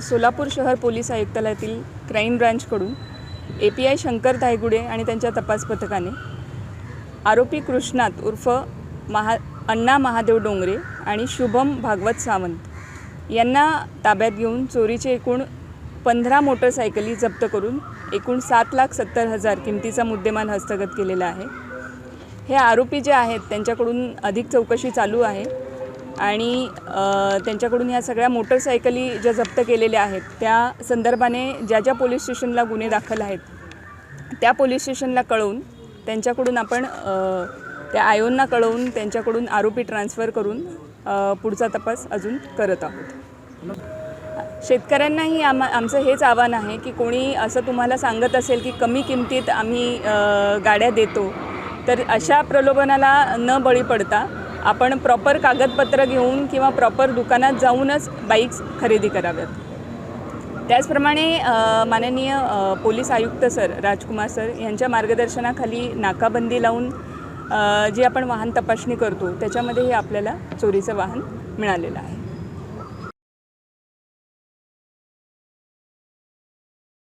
सोलापूर शहर पोलीस आयुक्तालयातील क्राईम ब्रांचकडून API शंकर धायगुडे आणि त्यांच्या तपास पथकाने आरोपी कृष्णात उर्फ अण्णा महादेव डोंगरे आणि शुभम भागवत सावंत यांना ताब्यात घेऊन चोरीचे एकूण 15 मोटरसायकली जप्त करून एकूण 7,70,000 किमतीचा मुद्देमाल हस्तगत केलेला आहे। हे आरोपी जे आहेत त्यांच्याकडून अधिक चौकशी चालू आहे आणि त्यांच्याकडून ह्या सगळ्या मोटरसायकली ज्या जप्त केलेल्या आहेत त्या संदर्भाने ज्या पोलीस स्टेशनला गुन्हे दाखल आहेत त्या पोलीस स्टेशनला कळवून त्यांच्याकडून आपण त्या आयोंना कळवून त्यांच्याकडून आरोपी ट्रान्सफर करून पुढचा तपास अजून करत आहोत। शेतकऱ्यांनाही आमचं हेच आव्हान आहे की कोणी असं तुम्हाला सांगत असेल की कमी किमतीत आम्ही गाड्या देतो तर अशा प्रलोभनाला न बळी पडता आपण प्रॉपर कागदपत्र घेऊन किंवा प्रॉपर दुकानात जाऊनच बाईक्स खरेदी कराव्यात। त्याचप्रमाणे माननीय पोलीस आयुक्त सर राजकुमार सर यांच्या मार्गदर्शनाखाली नाकाबंदी लावून जी आपण वाहन तपासणी करतो त्याच्यामध्ये हे आपल्याला चोरीचं वाहन मिळालेलं आहे।